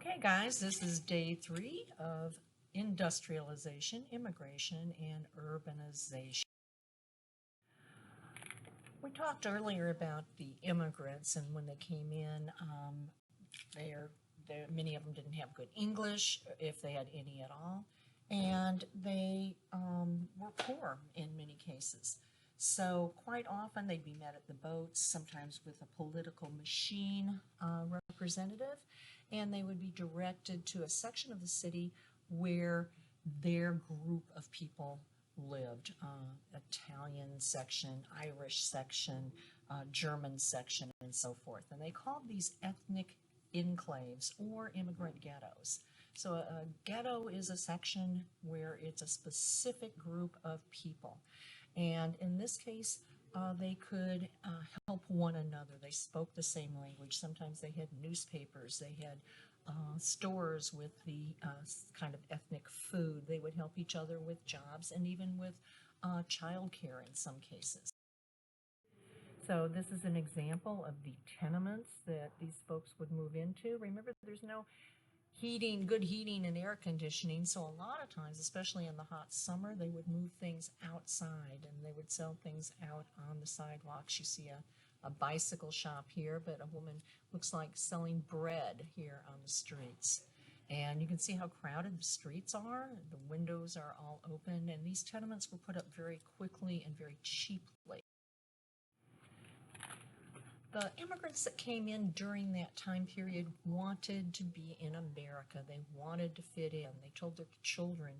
Okay, guys, this is day 3 of industrialization, immigration, and urbanization. We talked earlier about the immigrants, and when they came in, many of them didn't have good English, if they had any at all, and they were poor in many cases. So quite often they'd be met at the boats, sometimes with a political machine representative, and they would be directed to a section of the city where their group of people lived. Italian section, Irish section, German section, and so forth. And they called these ethnic enclaves or immigrant ghettos. So a ghetto is a section where it's a specific group of people. And in this case, they could help one another. They spoke the same language. Sometimes they had newspapers. They had stores with the kind of ethnic food. They would help each other with jobs and even with childcare in some cases. So this is an example of the tenements that these folks would move into. Remember, there's no good heating and air conditioning, so a lot of times, especially in the hot summer, they would move things outside and they would sell things out on the sidewalks. You see a bicycle shop here, but a woman looks like selling bread here on the streets. And you can see how crowded the streets are. The windows are all open, and these tenements were put up very quickly and very cheaply. The immigrants that came in during that time period wanted to be in America. They wanted to fit in. They told their children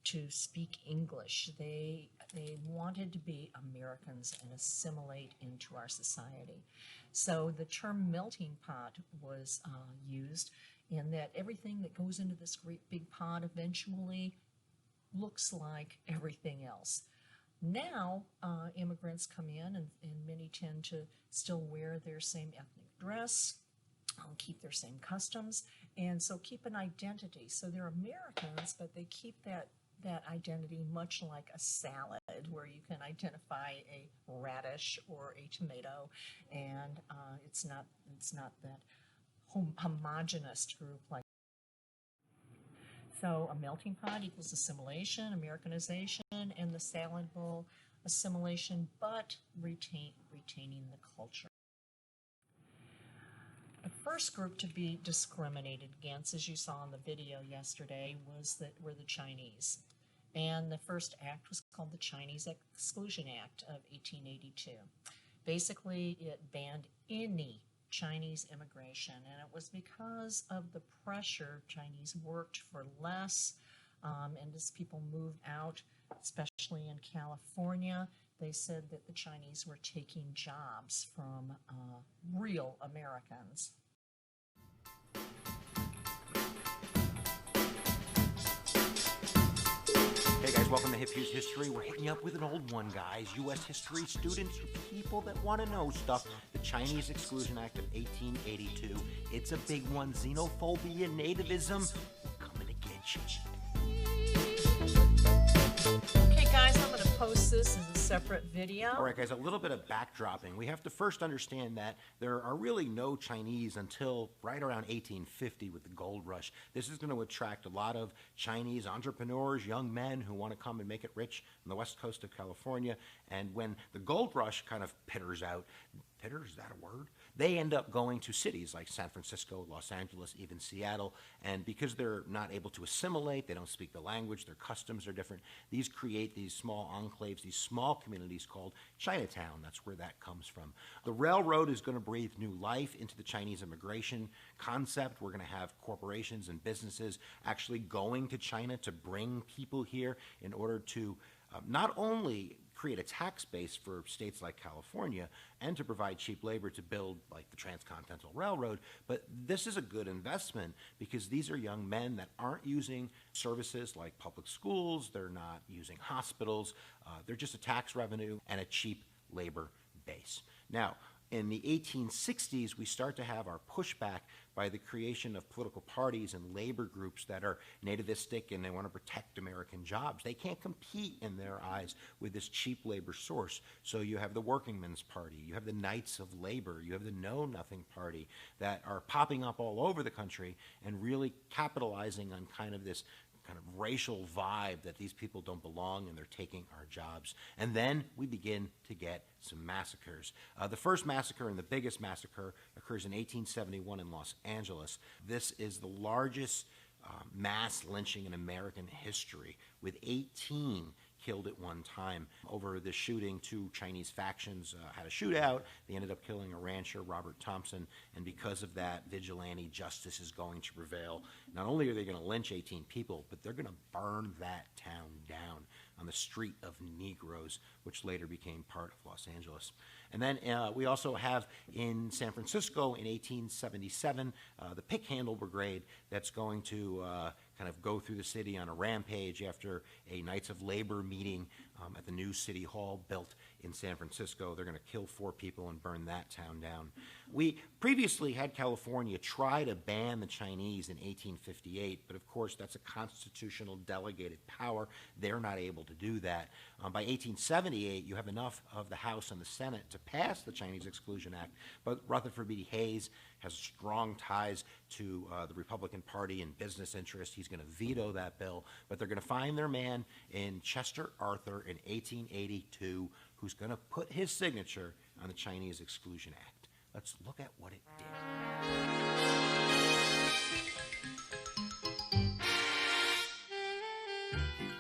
to speak English. They wanted to be Americans and assimilate into our society. So the term melting pot was used in that everything that goes into this great big pot eventually looks like everything else. Now, immigrants come in and many tend to still wear their same ethnic dress, keep their same customs, and so keep an identity. So they're Americans, but they keep that identity much like a salad, where you can identify a radish or a tomato, and it's not that homogenous group like. So a melting pot equals assimilation, Americanization, and the salad bowl, assimilation, but retaining the culture. The first group to be discriminated against, as you saw in the video yesterday, were the Chinese. And the first act was called the Chinese Exclusion Act of 1882. Basically, it banned any Chinese immigration, and it was because of the pressure. Chinese worked for less, and as people moved out, especially in California, they said that the Chinese were taking jobs from real Americans. Hey guys, welcome to Hip Here's History. We're hitting you up with an old one, guys. U.S. history students, people that want to know stuff. The Chinese Exclusion Act of 1882. It's a big one. Xenophobia, nativism, coming to get you. Okay, guys, I'm going to post this as a separate video. All right, guys, a little bit of backdropping. We have to first understand that there are really no Chinese until right around 1850 with the gold rush. This is going to attract a lot of Chinese entrepreneurs, young men who want to come and make it rich on the west coast of California. And when the gold rush kind of pitters out, is that a word? They end up going to cities like San Francisco, Los Angeles, even Seattle, and because they're not able to assimilate, they don't speak the language, their customs are different, these create these small enclaves, these small communities called Chinatown. That's where that comes from. The railroad is going to breathe new life into the Chinese immigration concept. We're going to have corporations and businesses actually going to China to bring people here in order to not only create a tax base for states like California and to provide cheap labor to build like the Transcontinental Railroad, but this is a good investment because these are young men that aren't using services like public schools, they're not using hospitals, they're just a tax revenue and a cheap labor base. Now, In the 1860s, we start to have our pushback by the creation of political parties and labor groups that are nativistic and they want to protect American jobs. They can't compete in their eyes with this cheap labor source. So you have the Working Men's Party, you have the Knights of Labor, you have the Know Nothing Party that are popping up all over the country and really capitalizing on kind of this kind of racial vibe that these people don't belong and they're taking our jobs. And then we begin to get some massacres. The first massacre and the biggest massacre occurs in 1871 in Los Angeles. This is the largest mass lynching in American history, with 18 killed at one time. Over the shooting, two Chinese factions had a shootout. They ended up killing a rancher, Robert Thompson, and because of that, vigilante justice is going to prevail. Not only are they going to lynch 18 people, but they're going to burn that town down on the street of Negroes, which later became part of Los Angeles. And then we also have in San Francisco in 1877, the Pick Handle Brigade that's going to kind of go through the city on a rampage after a Knights of Labor meeting at the new City Hall built in San Francisco. They're going to kill 4 people and burn that town down. We previously had California try to ban the Chinese in 1858, but of course that's a constitutional delegated power. They're not able to do that. By 1878, you have enough of the House and the Senate to pass the Chinese Exclusion Act, but Rutherford B. Hayes has strong ties to the Republican Party and business interests. He's going to veto that bill, but they're going to find their man in Chester Arthur in 1882 who's going to put his signature on the Chinese Exclusion Act. Let's look at what it did.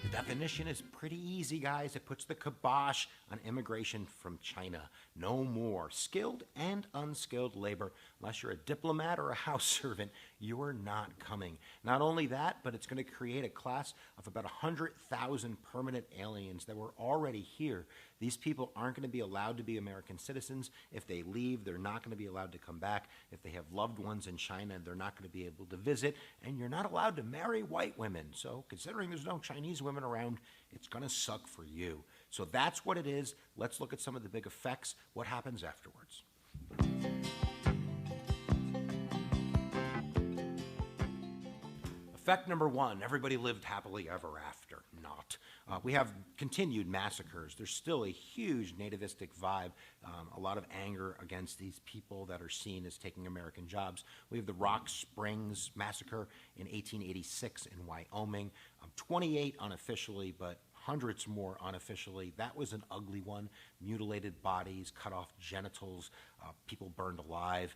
The definition is pretty easy, guys. It puts the kibosh on immigration from China. No more skilled and unskilled labor. Unless you're a diplomat or a house servant, you are not coming. Not only that, but it's going to create a class of about 100,000 permanent aliens that were already here. These people aren't going to be allowed to be American citizens. If they leave, they're not going to be allowed to come back. If they have loved ones in China, they're not going to be able to visit. And you're not allowed to marry white women. So considering there's no Chinese women around, it's going to suck for you. So that's what it is. Let's look at some of the big effects. What happens afterwards? Effect number 1, everybody lived happily ever after. Not. We have continued massacres. There's still a huge nativistic vibe, a lot of anger against these people that are seen as taking American jobs. We have the Rock Springs Massacre in 1886 in Wyoming, 28 unofficially, but hundreds more unofficially. That was an ugly one. Mutilated bodies, cut off genitals, people burned alive.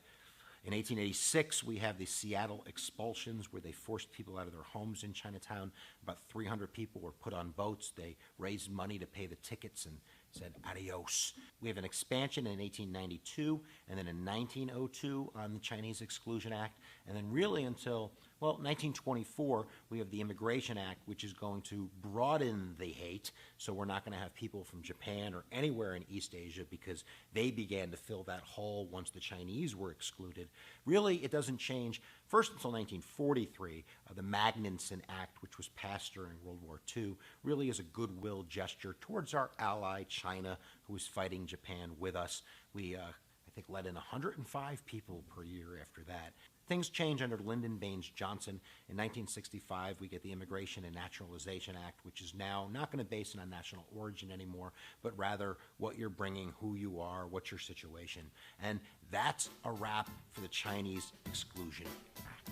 In 1886, we have the Seattle expulsions where they forced people out of their homes in Chinatown. About 300 people were put on boats. They raised money to pay the tickets and said adios. We have an expansion in 1892 and then in 1902 on the Chinese Exclusion Act. And then really until, well, 1924, we have the Immigration Act, which is going to broaden the hate. So we're not going to have people from Japan or anywhere in East Asia because they began to fill that hole once the Chinese were excluded. Really, it doesn't change first until 1943. The Magnuson Act, which was passed during World War II, really is a goodwill gesture towards our ally China, who was fighting Japan with us. We, I think, let in 105 people per year after that. Things change under Lyndon Baines Johnson. In 1965, we get the Immigration and Naturalization Act, which is now not going to base it on national origin anymore, but rather what you're bringing, who you are, what's your situation. And that's a wrap for the Chinese Exclusion Act.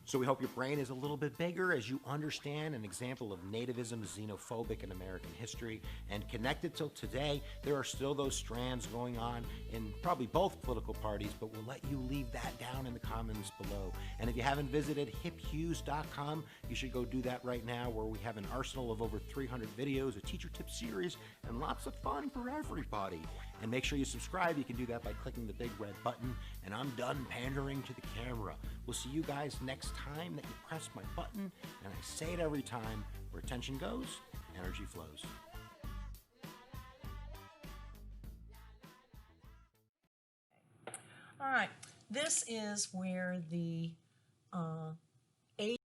So we hope your brain is a little bit bigger as you understand an example of nativism, xenophobic in American history, and connected till today. There are still those strands going on in probably both political parties, but we'll let you leave that down in the comments below. And if you haven't visited hiphughes.com, you should go do that right now, where we have an arsenal of over 300 videos, a teacher tip series, and lots of fun for everybody. And make sure you subscribe. You can do that by clicking the big red button. And I'm done pandering to the camera. We'll see you guys next time that you press my button. And I say it every time, where attention goes, energy flows. All right, this is where the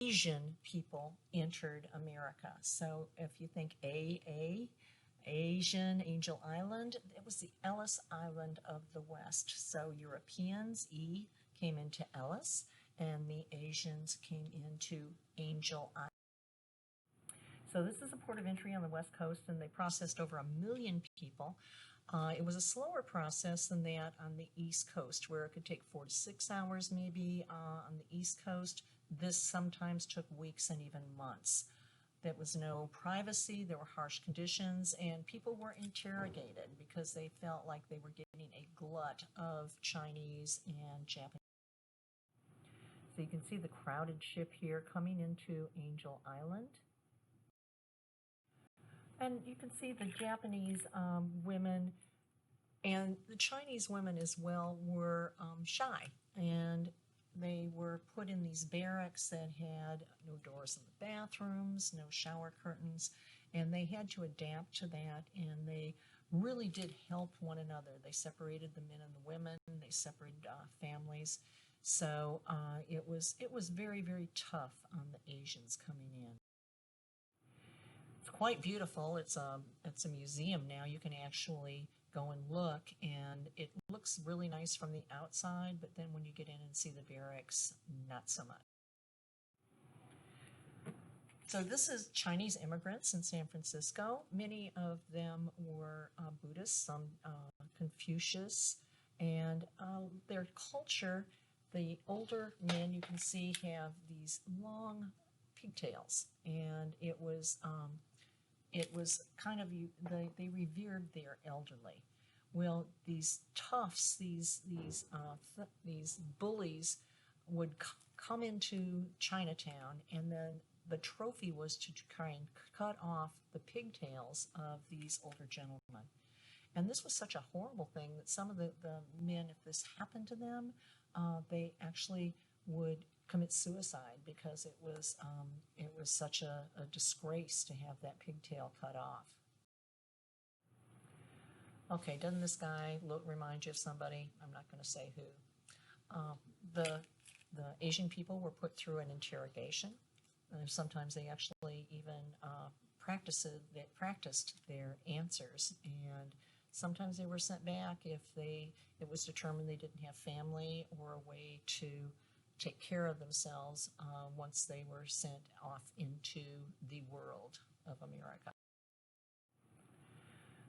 Asian people entered America. So if you think a.a. Asian, Angel Island, it was the Ellis Island of the West. So Europeans, E, came into Ellis, and the Asians came into Angel Island. So this is a port of entry on the West Coast, and they processed over 1 million people. It was a slower process than that on the East Coast, where it could take 4 to 6 hours maybe on the East Coast. This sometimes took weeks and even months. There was no privacy, there were harsh conditions, and people were interrogated because they felt like they were getting a glut of Chinese and Japanese. So you can see the crowded ship here coming into Angel Island. And you can see the Japanese women and the Chinese women as well were shy, and they were put in these barracks that had no doors in the bathrooms, no shower curtains, and they had to adapt to that, and they really did help one another. They separated the men and the women, they separated families, so it was very, very tough on the Asians coming in. It's quite beautiful. It's a museum now. You can actually go and look, and it looks really nice from the outside, but then when you get in and see the barracks, not so much. So this is Chinese immigrants in San Francisco. Many of them were Buddhists, some Confucius, and their culture, the older men you can see have these long pigtails, and it was kind of, they revered their elderly. Well, these toughs, these bullies would come into Chinatown, and then the trophy was to try and cut off the pigtails of these older gentlemen. And this was such a horrible thing that some of the men, if this happened to them, they actually would commit suicide because it was such a disgrace to have that pigtail cut off. Okay, doesn't this guy remind you of somebody? I'm not going to say who. The Asian people were put through an interrogation. Sometimes they actually even practiced their answers, and sometimes they were sent back if it was determined they didn't have family or a way to take care of themselves once they were sent off into the world of America.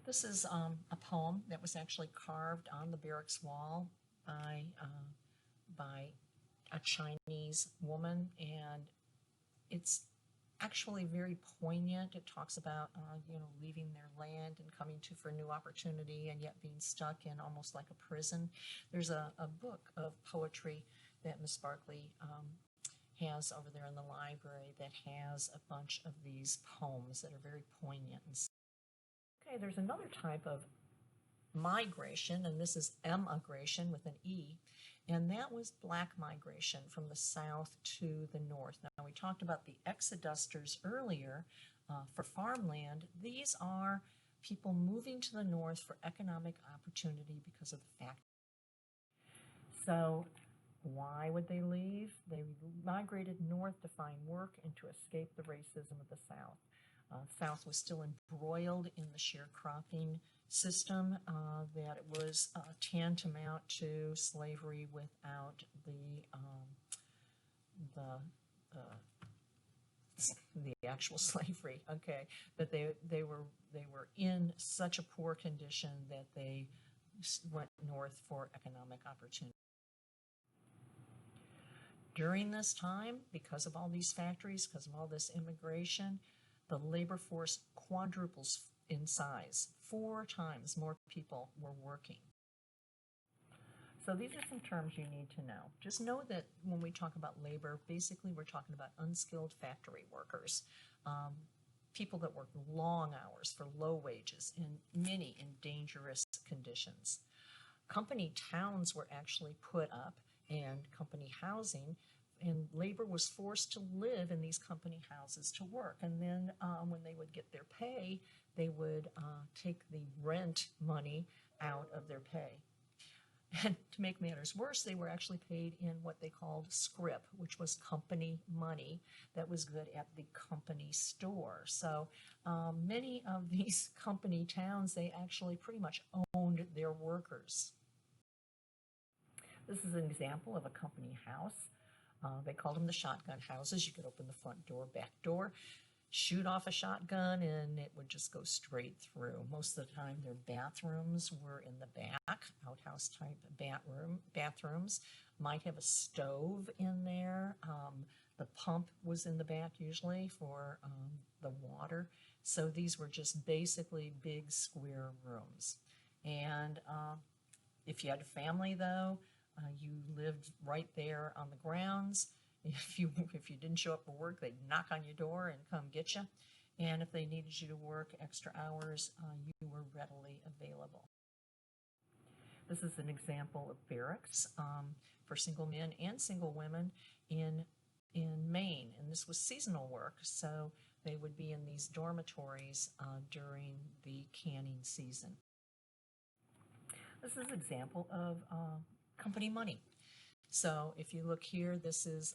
This is a poem that was actually carved on the barracks wall by a Chinese woman, and it's actually very poignant. It talks about leaving their land and coming for a new opportunity, and yet being stuck in almost like a prison. There's a book of poetry that Miss Barkley has over there in the library that has a bunch of these poems that are very poignant. Okay, there's another type of migration, and this is emigration with an E, and that was black migration from the south to the north. Now, we talked about the exodusters earlier for farmland. These are people moving to the north for economic opportunity because of the factory. So why would they leave? They migrated north to find work and to escape the racism of the South. South was still embroiled in the sharecropping system that it was tantamount to slavery without the actual slavery. Okay, but they were in such a poor condition that they went north for economic opportunity. During this time, because of all these factories, because of all this immigration, the labor force quadruples in size. 4 times more people were working. So these are some terms you need to know. Just know that when we talk about labor, basically we're talking about unskilled factory workers, people that work long hours for low wages and many in dangerous conditions. Company towns were actually put up, and company housing, and labor was forced to live in these company houses to work. And then when they would get their pay, they would take the rent money out of their pay. And to make matters worse, they were actually paid in what they called scrip, which was company money that was good at the company store. So many of these company towns, they actually pretty much owned their workers. This is an example of a company house. They called them the shotgun houses. You could open the front door, back door, shoot off a shotgun, and it would just go straight through. Most of the time, their bathrooms were in the back, outhouse type bathrooms. Might have a stove in there. The pump was in the back usually for the water. So these were just basically big square rooms. And if you had a family, though, you lived right there on the grounds. If you didn't show up for work, they'd knock on your door and come get you. And if they needed you to work extra hours, you were readily available. This is an example of barracks for single men and single women in Maine. And this was seasonal work, so they would be in these dormitories during the canning season. This is an example of company money. So if you look here, this is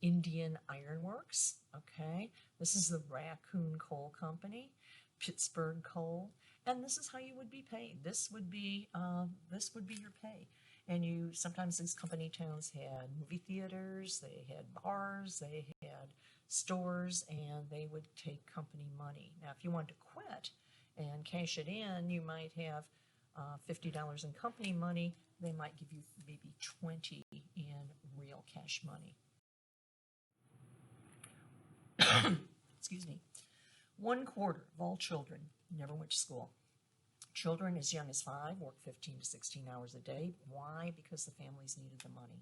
Indian Ironworks, okay? This is the Raccoon Coal Company, Pittsburgh Coal, and this is how you would be paid. This would be your pay. And sometimes these company towns had movie theaters, they had bars, they had stores, and they would take company money. Now, if you wanted to quit and cash it in, you might have $50 in company money. They might give you maybe $20 in real cash money. Excuse me. 1/4 of all children never went to school. Children as young as 5 worked 15 to 16 hours a day. Why? Because the families needed the money.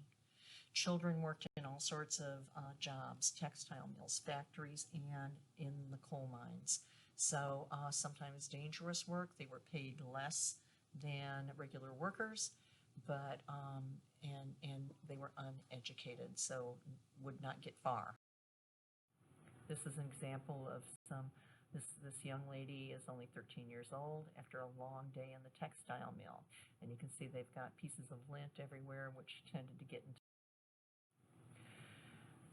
Children worked in all sorts of jobs, textile mills, factories, and in the coal mines. So sometimes dangerous work. They were paid less than regular workers, but and they were uneducated, so would not get far. This is an example of this young lady is only 13 years old after a long day in the textile mill, and you can see they've got pieces of lint everywhere, which tended to get into.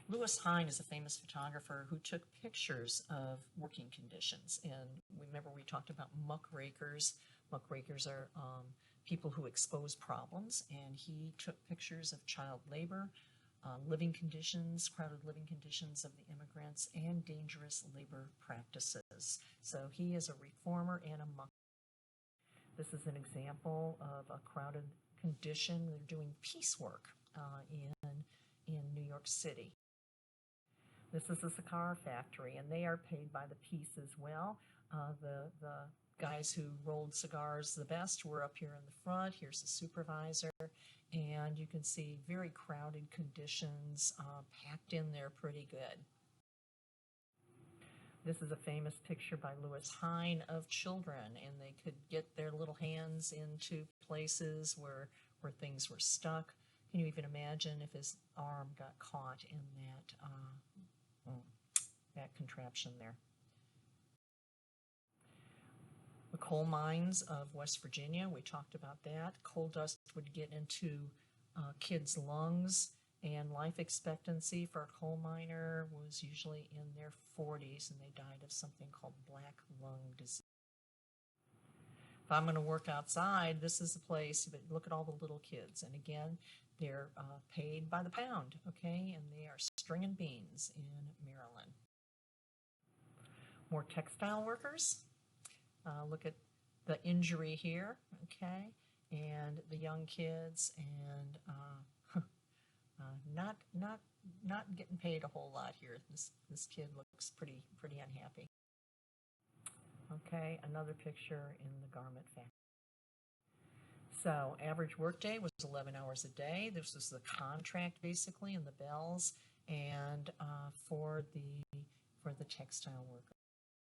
Lewis Hine is a famous photographer who took pictures of working conditions, and remember we talked about muckrakers. Muckrakers are people who expose problems, and he took pictures of child labor, living conditions, crowded living conditions of the immigrants, and dangerous labor practices. So he is a reformer and a muck. This is an example of a crowded condition. They're doing piecework in New York City. This is a cigar factory, and they are paid by the piece as well. The guys who rolled cigars the best were up here in the front. Here's the supervisor, and you can see very crowded conditions, packed in there pretty good. This is a famous picture by Lewis Hine of children, and they could get their little hands into places where things were stuck. Can you even imagine if his arm got caught in that contraption there? The coal mines of West Virginia, we talked about that. Coal dust would get into kids' lungs, and life expectancy for a coal miner was usually in their 40s, and they died of something called black lung disease. If I'm going to work outside, this is the place, but look at all the little kids. And again, they're paid by the pound, okay? And they are stringing beans in Maryland. More textile workers. Look at the injury here, okay? And the young kids, and not getting paid a whole lot here. This kid looks pretty unhappy. Okay, another picture in the garment factory. So average workday was 11 hours a day. This was the contract basically, and the bells, and for the textile workers.